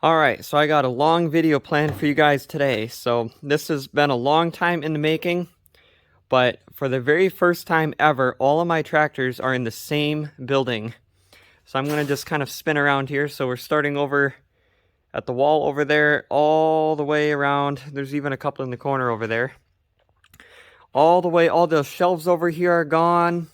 Alright, so I got a long video planned for you guys today. So this has been a long time in the making, but for the very first time ever, all of my tractors are in the same building. So I'm going to just kind of spin around here. So we're starting over at the wall over there, all the way around. There's even a couple in the corner over there. All the way, all the shelves over here are gone.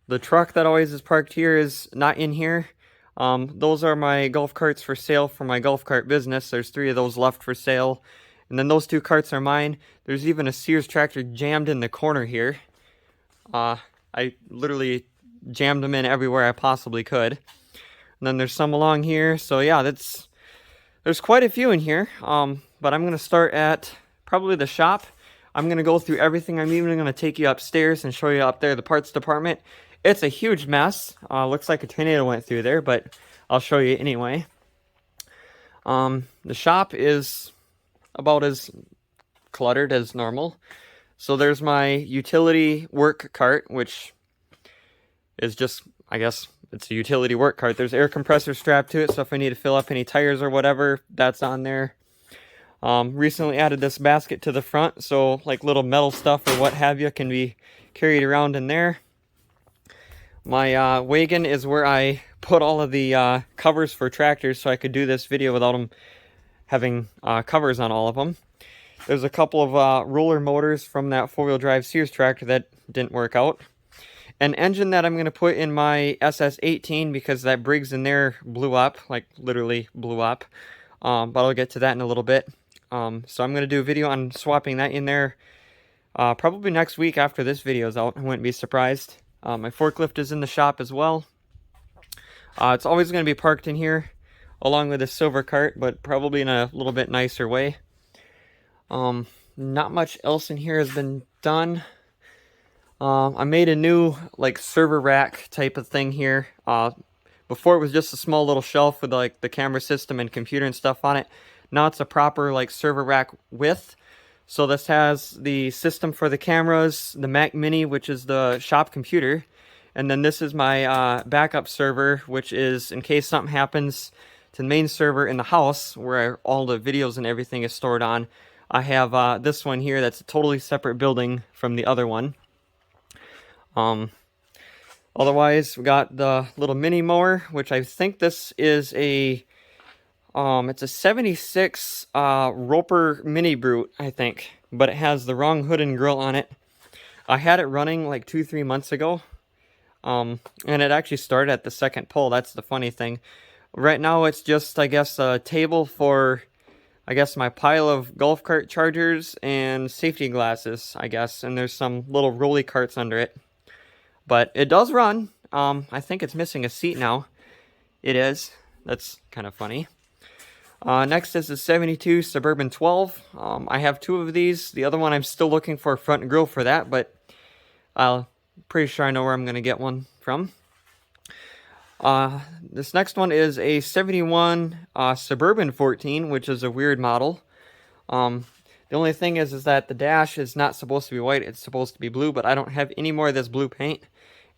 The truck that always is parked here is not in here. Those are my golf carts for sale for my golf cart business. There's 3 of those left for sale. And then those 2 carts are mine. There's even a Sears tractor jammed in the corner here. I literally jammed them in everywhere I possibly could. And then there's some along here. So yeah, there's quite a few in here. But I'm going to start at probably the shop. I'm going to go through everything. I'm even going to take you upstairs and show you up there the parts department. It's a huge mess. Looks like a tornado went through there, but I'll show you anyway. The shop is about as cluttered as normal. So there's my utility work cart, which is just, I guess, it's a utility work cart. There's air compressor strapped to it, so if I need to fill up any tires or whatever, that's on there. Recently added this basket to the front, so like little metal stuff or what have you can be carried around in there. My wagon is where I put all of the covers for tractors so I could do this video without them having covers on all of them. There's a couple of roller motors from that 4-wheel drive Sears tractor that didn't work out. An engine that I'm going to put in my SS18 because that Briggs in there blew up, like literally blew up. But I'll get to that in a little bit. So I'm going to do a video on swapping that in there probably next week after this video is out. I wouldn't be surprised. My forklift is in the shop as well. It's always going to be parked in here along with a silver cart, but probably in a little bit nicer way. Not much else in here has been done. I made a new like server rack type of thing here. Before it was just a small little shelf with like the camera system and computer and stuff on it. Now it's a proper like server rack width. So this has the system for the cameras, the Mac Mini, which is the shop computer. And then this is my backup server, which is in case something happens to the main server in the house where all the videos and everything is stored on. I have this one here that's a totally separate building from the other one. Otherwise, we got the little mini mower, which I think this is a it's a 76 Roper Mini Brute, I think, but it has the wrong hood and grill on it. I had it running like 2-3 months ago, and it actually started at the second pull. That's the funny thing. Right now, it's just, I guess, a table for, I guess, my pile of golf cart chargers and safety glasses, I guess, and there's some little rolly carts under it. But it does run. I think it's missing a seat now. It is. That's kind of funny. Next is the 72 Suburban 12. I have 2 of these. The other one I'm still looking for a front grill for that, but I'm pretty sure I know where I'm going to get one from. This next one is a 71 Suburban 14, which is a weird model. The only thing is that the dash is not supposed to be white, it's supposed to be blue, but I don't have any more of this blue paint,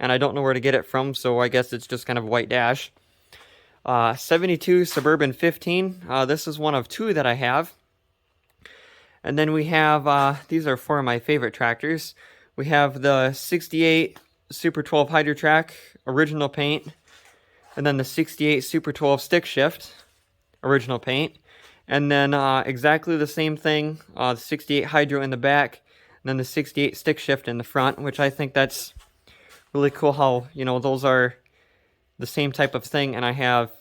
and I don't know where to get it from, so I guess it's just kind of a white dash. 72 Suburban 15. This is one of 2 that I have. And then we have, these are 4 of my favorite tractors. We have the 68 Super 12 Hydro Track, original paint. And then the 68 Super 12 Stick Shift, original paint. And then exactly the same thing, the 68 Hydro in the back. And then the 68 Stick Shift in the front, which I think that's really cool how, you know, those are the same type of thing, and I have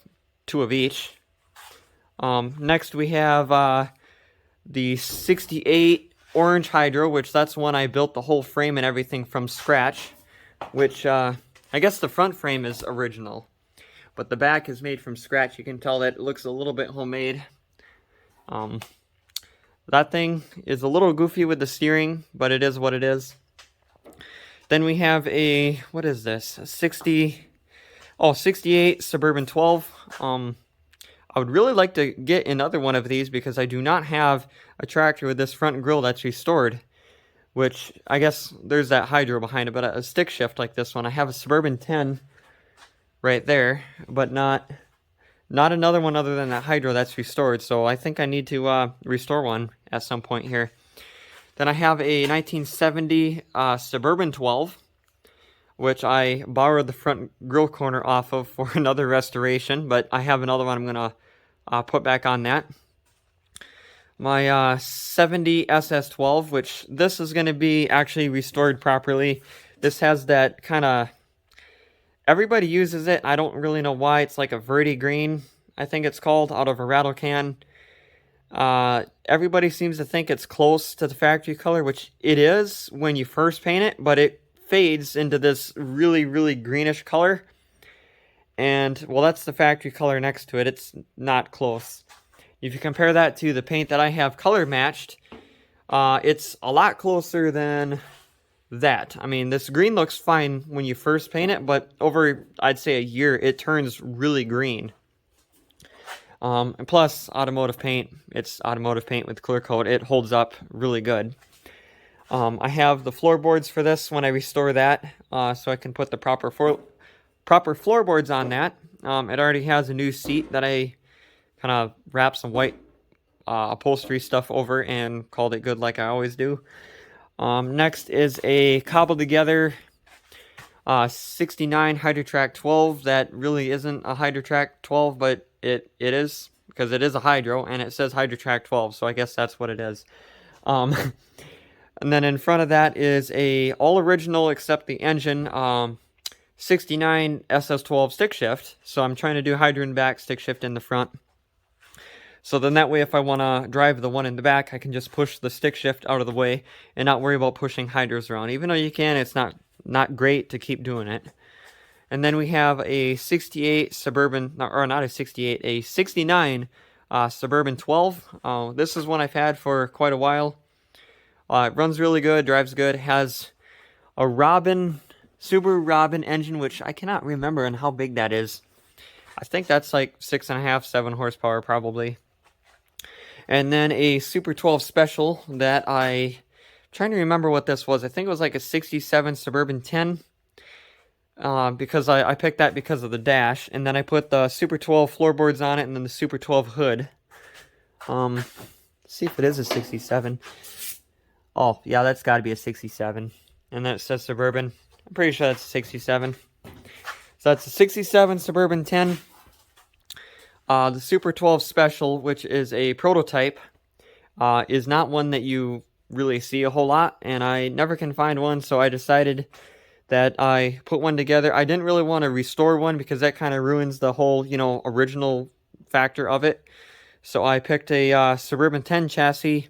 2 of each. Next we have the 68 Orange Hydro, which that's one I built the whole frame and everything from scratch, which I guess the front frame is original, but the back is made from scratch. You can tell that it looks a little bit homemade. That thing is a little goofy with the steering, but it is what it is. Then we have a, what is this, a 68 Suburban 12. I would really like to get another one of these because I do not have a tractor with this front grille that's restored, which I guess there's that hydro behind it, but a stick shift like this one. I have a Suburban 10 right there, but not not another one other than that hydro that's restored, so I think I need to restore one at some point here. Then I have a 1970 Suburban 12, which I borrowed the front grill corner off of for another restoration, but I have another one I'm going to put back on that. My 70 SS12, which this is going to be actually restored properly. This has that kind of... Everybody uses it. I don't really know why. It's like a Verde green, I think it's called, out of a rattle can. Everybody seems to think it's close to the factory color, which it is when you first paint it, but it fades into this really, really greenish color. And, well, that's the factory color next to it. It's not close. If you compare that to the paint that I have color matched, it's a lot closer than that. I mean, this green looks fine when you first paint it, but over, I'd say, a year, it turns really green. And plus, automotive paint, it's automotive paint with clear coat. It holds up really good. I have the floorboards for this when I restore that, so I can put the proper floorboards on that. It already has a new seat that I kind of wrapped some white upholstery stuff over and called it good like I always do. Next is a cobbled together 69 Hydrotrack 12 that really isn't a Hydrotrack 12, but it is, because it is a hydro and it says Hydrotrack 12, so I guess that's what it is. And then in front of that is a all original except the engine 69 SS12 stick shift. So I'm trying to do hydro in the back, stick shift in the front. So then that way, if I want to drive the one in the back, I can just push the stick shift out of the way and not worry about pushing hydros around. Even though you can, it's not great to keep doing it. And then we have a 68 Suburban, or not a 68, a 69 Suburban 12. This is one I've had for quite a while. It runs really good, drives good, has a Subaru Robin engine, which I cannot remember and how big that is. I think that's like 6.5, 7 horsepower probably. And then a Super 12 Special that I'm trying to remember what this was. I think it was like a 67 Suburban 10. Because I picked that because of the dash. And then I put the Super 12 floorboards on it and then the Super 12 hood. Let's see if it is a 67. Oh, yeah, that's got to be a 67. And then it says Suburban. I'm pretty sure that's a 67. So that's a 67 Suburban 10. The Super 12 Special, which is a prototype, is not one that you really see a whole lot. And I never can find one, so I decided that I put one together. I didn't really want to restore one because that kind of ruins the whole, original factor of it. So I picked a Suburban 10 chassis.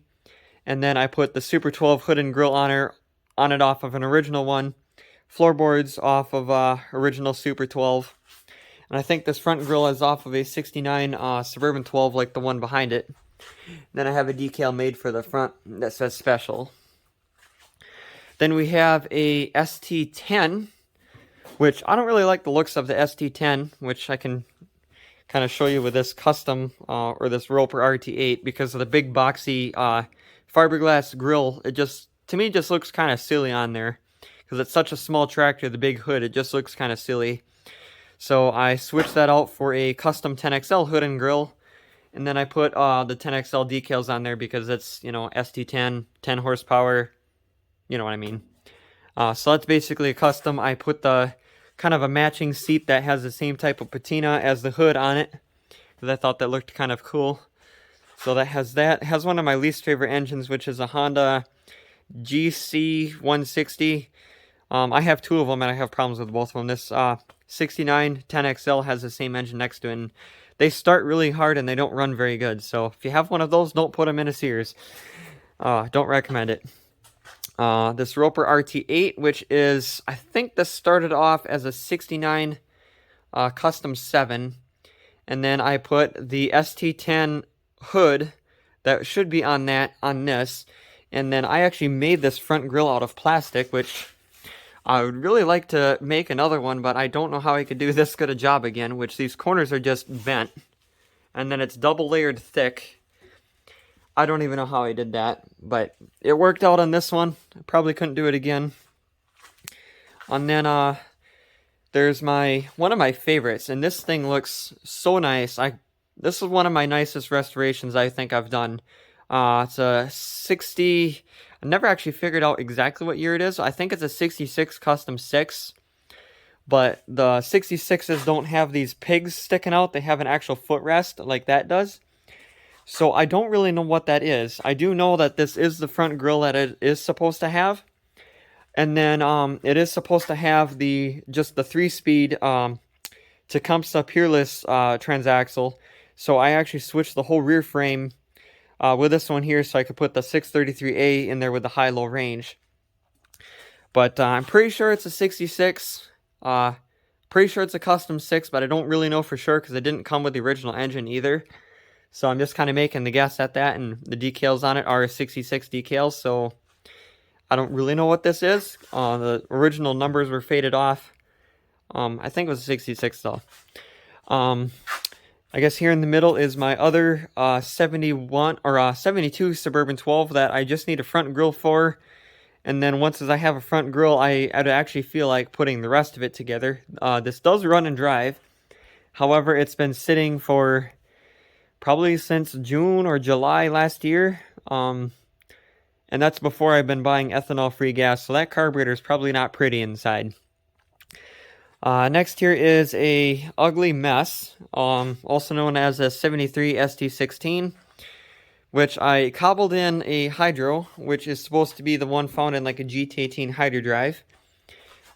And then I put the Super 12 hood and grill on it off of an original one. Floorboards off of original Super 12. And I think this front grill is off of a 69 Suburban 12 like the one behind it. Then I have a decal made for the front that says Special. Then we have a ST10, which I don't really like the looks of the ST10, which I can kind of show you with this custom or this Roper RT8 because of the big boxy fiberglass grill. It just, to me, just looks kind of silly on there because it's such a small tractor. The big hood, it just looks kind of silly. So I switched that out for a custom 10XL hood and grill, and then I put the 10XL decals on there because it's, ST10, 10 horsepower, you know what I mean. So that's basically a custom. I put the kind of a matching seat that has the same type of patina as the hood on it because I thought that looked kind of cool. So that has that. It has one of my least favorite engines, which is a Honda GC160. I have two of them, and I have problems with both of them. This 69 10XL has the same engine next to it, and they start really hard, and they don't run very good. So if you have one of those, don't put them in a Sears. Don't recommend it. This Roper RT8, which is, I think this started off as a 69 Custom 7, and then I put the ST10 hood that should be on this, and then I actually made this front grille out of plastic, which I would really like to make another one, but I don't know how I could do this good a job again, which these corners are just bent, and then it's double layered thick. I don't even know how I did that, but it worked out on this one. I probably couldn't do it again. And then there's one of my favorites, and this thing looks so nice. This is one of my nicest restorations I think I've done. It's a 60. I never actually figured out exactly what year it is. I think it's a 66 Custom 6. But the 66s don't have these pigs sticking out. They have an actual footrest like that does. So I don't really know what that is. I do know that this is the front grille that it is supposed to have. And then it is supposed to have just the 3-speed Tecumseh Peerless transaxle. So I actually switched the whole rear frame with this one here so I could put the 633A in there with the high-low range. But I'm pretty sure it's a 66. Pretty sure it's a custom 6, but I don't really know for sure because it didn't come with the original engine either. So I'm just kind of making the guess at that, and the decals on it are 66 decals, so I don't really know what this is. The original numbers were faded off. I think it was 66 though. I guess here in the middle is my other 71 or 72 Suburban 12 that I just need a front grille for. And then once I have a front grille, I'd actually feel like putting the rest of it together. This does run and drive. However, it's been sitting for probably since June or July last year. And that's before I've been buying ethanol-free gas. So that carburetor is probably not pretty inside. Next here is a ugly mess, also known as a 73 ST16. Which I cobbled in a hydro, which is supposed to be the one found in like a GT18 hydro drive.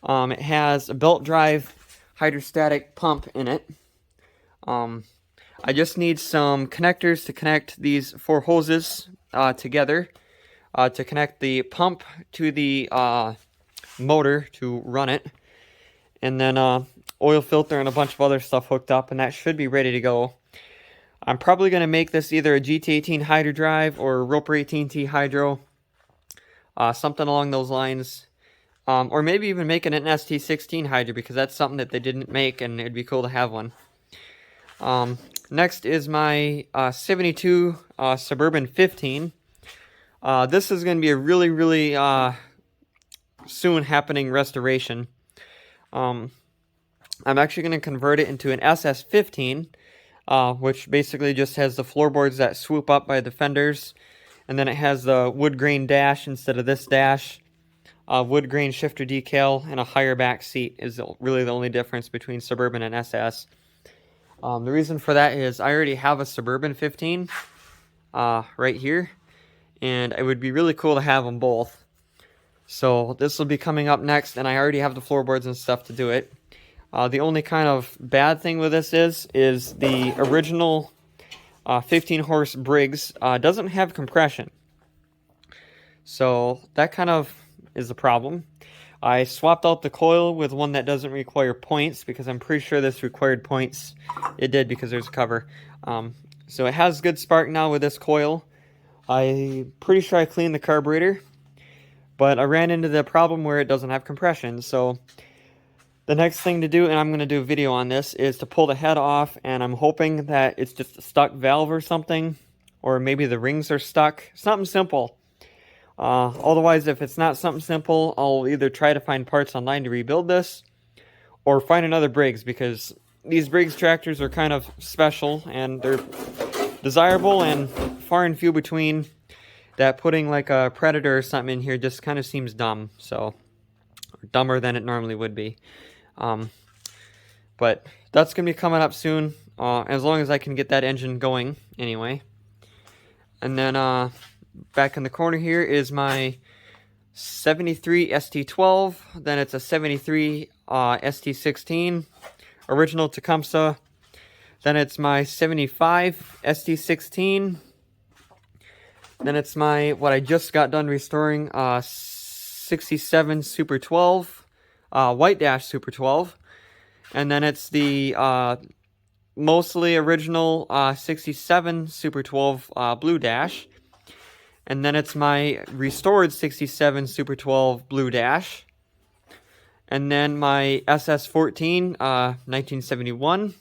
It has a belt drive hydrostatic pump in it. I just need some connectors to connect these 4 hoses together to connect the pump to the motor to run it. And then oil filter and a bunch of other stuff hooked up, and that should be ready to go. I'm probably going to make this either a GT18 hydro drive or a Roper 18T hydro. Something along those lines. Or maybe even making an ST16 hydro because that's something that they didn't make and it'd be cool to have one. Next is my 72 Suburban 15. This is going to be a really, really soon happening restoration. I'm actually going to convert it into an SS15. Which basically just has the floorboards that swoop up by the fenders. And then it has the wood grain dash instead of this dash. Wood grain shifter decal and a higher back seat is really the only difference between Suburban and SS. The reason for that is I already have a Suburban 15 right here. And it would be really cool to have them both. So this will be coming up next, and I already have the floorboards and stuff to do it. The only kind of bad thing with this is the original 15-horse Briggs doesn't have compression. So that kind of is the problem. I swapped out the coil with one that doesn't require points because I'm pretty sure this required points. It did because there's a cover. So it has good spark now with this coil. I'm pretty sure I cleaned the carburetor, but I ran into the problem where it doesn't have compression. So the next thing to do, and I'm going to do a video on this, is to pull the head off, and I'm hoping that it's just a stuck valve or something, or maybe the rings are stuck. Something simple. Otherwise, if it's not something simple, I'll either try to find parts online to rebuild this, or find another Briggs, because these Briggs tractors are kind of special, and they're desirable and far and few between, that putting like a Predator or something in here just kind of seems dumb, so dumber than it normally would be. But that's going to be coming up soon, as long as I can get that engine going anyway. And then back in the corner here is my 73 ST12, then it's a 73 ST16, original Tecumseh, then it's my 75 ST16, then it's my, what I just got done restoring, 67 Super 12, White Dash Super 12, and then it's the mostly original 67 Super 12 Blue Dash, and then it's my restored 67 Super 12 Blue Dash, and then my SS14 1971,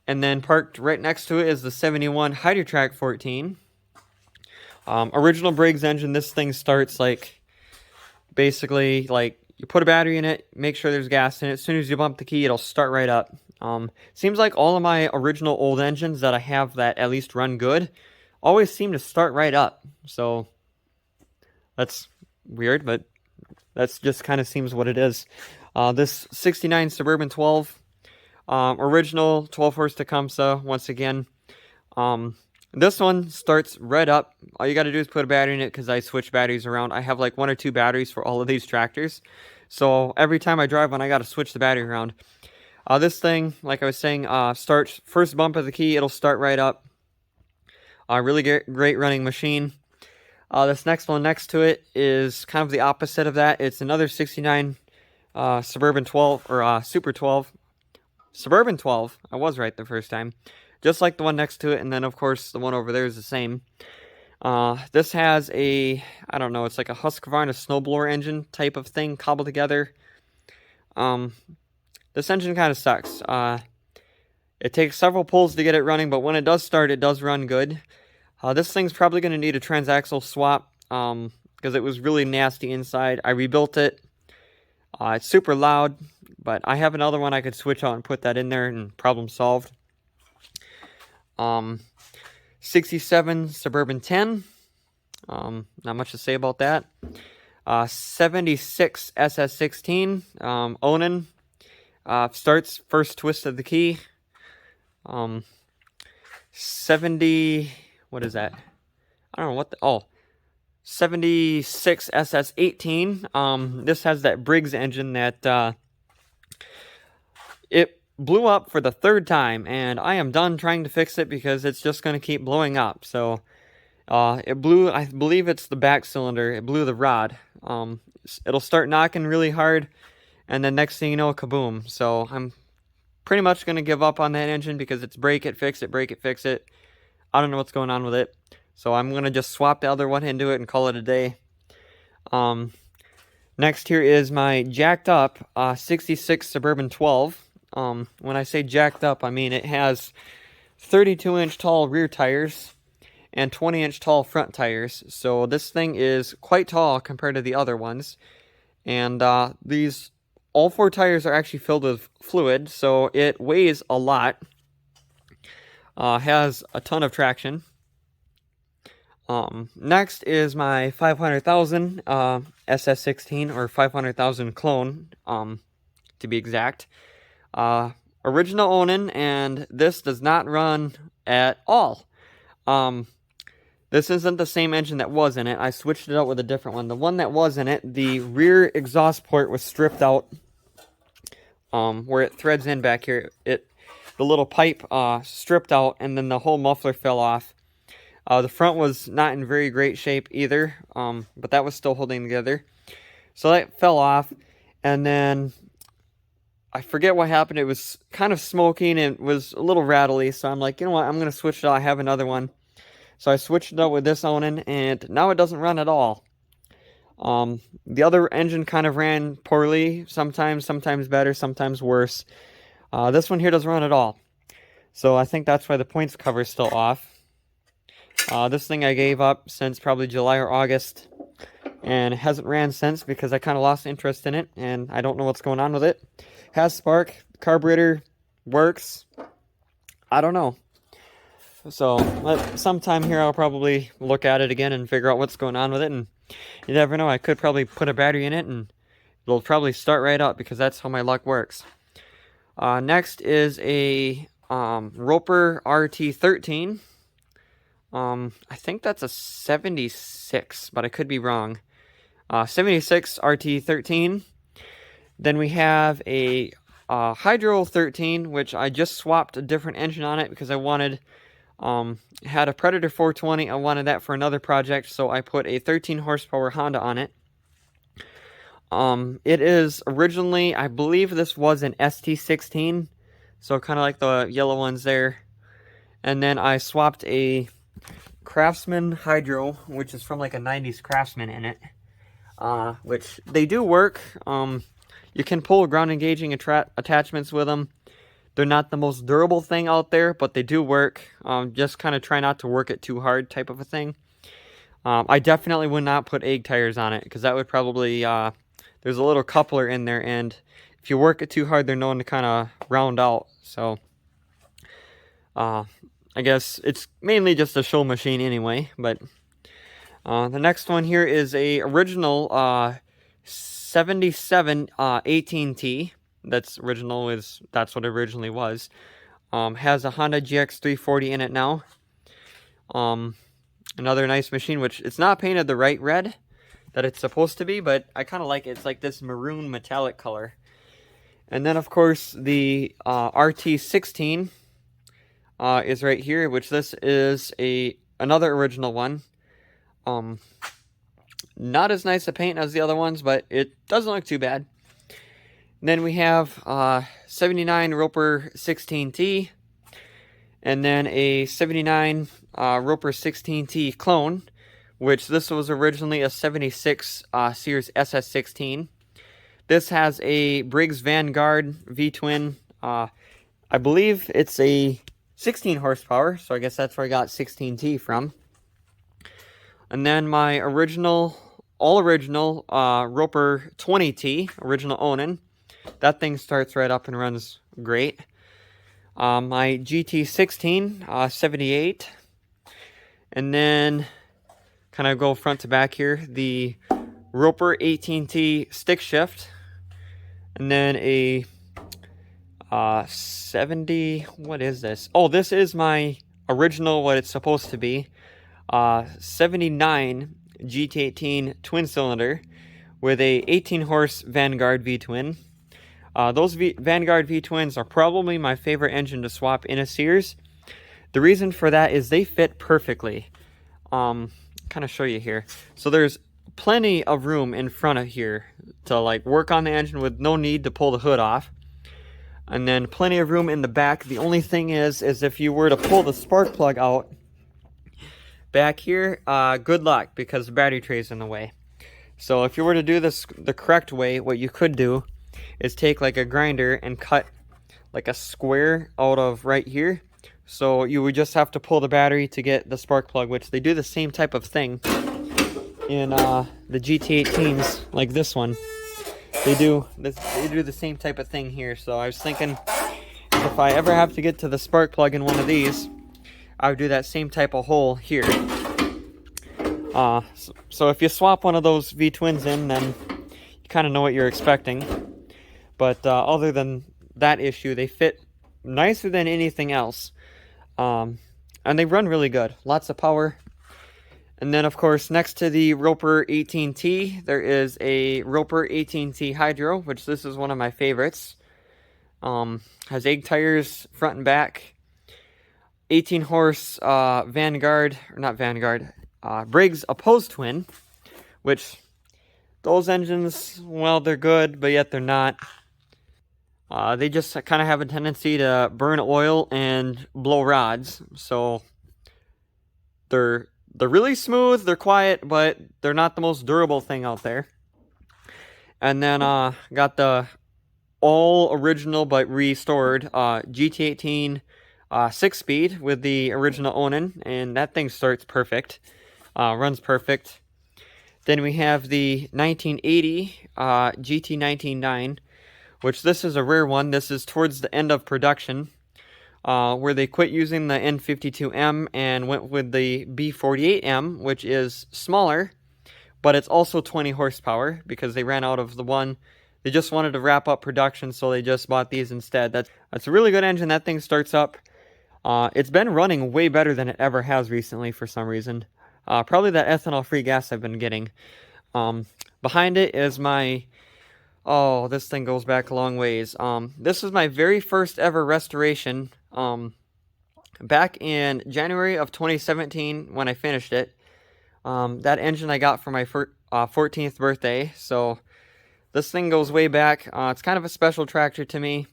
and then parked right next to it is the 71 Hydrotrack 14. Original Briggs engine. This thing starts like basically like you put a battery in it, make sure there's gas in it. As soon as you bump the key, it'll start right up. Seems like all of my original old engines that I have that at least run good always seem to start right up. So that's weird, but that's just kind of seems what it is. This 69 Suburban 12, original 12 horse Tecumseh, once again. This one starts right up. All you got to do is put a battery in it because I switch batteries around. I have like 1 or 2 batteries for all of these tractors. So every time I drive one, I got to switch the battery around. This thing, like I was saying, starts first bump of the key, it'll start right up. Really great running machine. This next one next to it is kind of the opposite of that. It's another 69 Suburban 12 or Super 12. Suburban 12. I was right the first time. Just like the one next to it, and then of course the one over there is the same. This has a, I don't know, it's like a Husqvarna snowblower engine type of thing cobbled together. This engine kind of sucks. It takes several pulls to get it running, but when it does start, it does run good. This thing's probably going to need a transaxle swap because it was really nasty inside. I rebuilt it. It's super loud, but I have another one I could switch out and put that in there and problem solved. 67 Suburban 10. Not much to say about that. 76 SS16. Onan. Starts first twist of the key. 70, what is that? I don't know what the, oh, 76 SS18. This has that Briggs engine that, it blew up for the 3rd time, and I am done trying to fix it because it's just going to keep blowing up. So, it blew, I believe it's the back cylinder, it blew the rod. It'll start knocking really hard, and then next thing you know, kaboom. So, I'm pretty much going to give up on that engine because it's break it, fix it, break it, fix it. I don't know what's going on with it. So I'm going to just swap the other one into it and call it a day. Next here is my jacked up 66 Suburban 12. When I say jacked up, I mean it has 32-inch tall rear tires and 20-inch tall front tires. So this thing is quite tall compared to the other ones. And all 4 tires are actually filled with fluid, so it weighs a lot. Has a ton of traction. Next is my 500,000 SS16 or 500,000 clone, to be exact. Original Onan, and this does not run at all. This isn't the same engine that was in it. I switched it out with a different one. The one that was in it, the rear exhaust port was stripped out. Where it threads in back here, the little pipe stripped out, and then the whole muffler fell off. The front was not in very great shape either, but that was still holding together. So that fell off, and then I forget what happened. It was kind of smoking and it was a little rattly, so I'm like, you know what, I'm going to switch it out. I have another one. So I switched it out with this Onan, and now it doesn't run at all. The other engine kind of ran poorly, sometimes better, sometimes worse. This one here doesn't run at all. So I think that's why the points cover is still off. This thing I gave up since probably July or August, and it hasn't ran since because I kind of lost interest in it, and I don't know what's going on with it. Has spark, carburetor works. I don't know. So sometime here I'll probably look at it again and figure out what's going on with it, and you never know, I could probably put a battery in it and it'll probably start right up because that's how my luck works. Next is a Roper RT13. I think that's a 76, but I could be wrong. 76 RT13. Then we have a Hydro 13, which I just swapped a different engine on it because I wanted... had a Predator 420. I wanted that for another project, so I put a 13 horsepower Honda on it. It is originally, I believe this was an ST16, so kind of like the yellow ones there. And then I swapped a Craftsman Hydro, which is from like a 90s Craftsman in it, which they do work. You can pull ground engaging attachments with them. They're not the most durable thing out there, but they do work. Just kind of try not to work it too hard type of a thing. I definitely would not put egg tires on it because that would probably, there'd there's a little coupler in there, and if you work it too hard, they're known to kind of round out. So I guess it's mainly just a show machine anyway. But the next one here is a original 77 18T. That's original, that's what it originally was. Has a Honda GX340 in it now. Another nice machine, which it's not painted the right red that it's supposed to be, but I kind of like it. It's like this maroon metallic color. And then, of course, the RT16 is right here, which this is another original one. Not as nice a paint as the other ones, but it doesn't look too bad. And then we have 79 Roper 16T, and then a 79 Roper 16T clone, which this was originally a 76 Sears SS16. This has a Briggs Vanguard V-Twin. I believe it's a 16 horsepower, so I guess that's where I got 16T from. And then my all original Roper 20T, original owning. That thing starts right up and runs great. My GT16 78. And then kind of go front to back here, the Roper 18T stick shift. And then a 70, what is this? Oh, this is my original, what it's supposed to be. 79 GT18 twin cylinder with a 18 horse Vanguard V-Twin. Those Vanguard V-Twins are probably my favorite engine to swap in a Sears. The reason for that is they fit perfectly. Kind of show you here. So there's plenty of room in front of here to like work on the engine with no need to pull the hood off. And then plenty of room in the back. The only thing is if you were to pull the spark plug out back here, good luck, because the battery tray is in the way. So if you were to do this the correct way, what you could do is take like a grinder and cut like a square out of right here. So you would just have to pull the battery to get the spark plug, which they do the same type of thing in the GT18s, like this one. They do the same type of thing here. So I was thinking, if I ever have to get to the spark plug in one of these, I would do that same type of hole here. So if you swap one of those V-Twins in, then you kind of know what you're expecting. But other than that issue, they fit nicer than anything else. And they run really good. Lots of power. And then, of course, next to the Roper 18T, there is a Roper 18T Hydro, which this is one of my favorites. Has egg tires front and back. 18 horse Vanguard, or not Vanguard, Briggs opposed twin, which those engines, well, they're good, but yet they're not. They just kind of have a tendency to burn oil and blow rods. So they're really smooth, they're quiet, but they're not the most durable thing out there. And then got the all original but restored GT18 6-speed with the original owning, and that thing starts perfect, runs perfect. Then we have the 1980 GT199, which this is a rare one. This is towards the end of production, where they quit using the N52M and went with the B48M, which is smaller, but it's also 20 horsepower because they ran out of the one. They just wanted to wrap up production, so they just bought these instead. That's a really good engine. That thing starts up. It's been running way better than it ever has recently for some reason. Probably that ethanol-free gas I've been getting. Behind it is my... Oh, this thing goes back a long ways. This was my very first ever restoration. Back in January of 2017 when I finished it. That engine I got for my 14th birthday. So this thing goes way back. It's kind of a special tractor to me.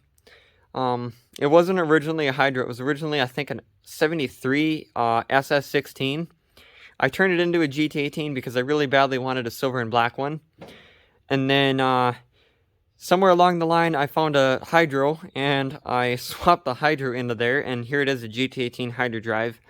It wasn't originally a Hydro. It was originally, I think, a 73 SS16. I turned it into a GT18 because I really badly wanted a silver and black one. And then somewhere along the line, I found a Hydro, and I swapped the Hydro into there, and here it is, a GT18 Hydro drive.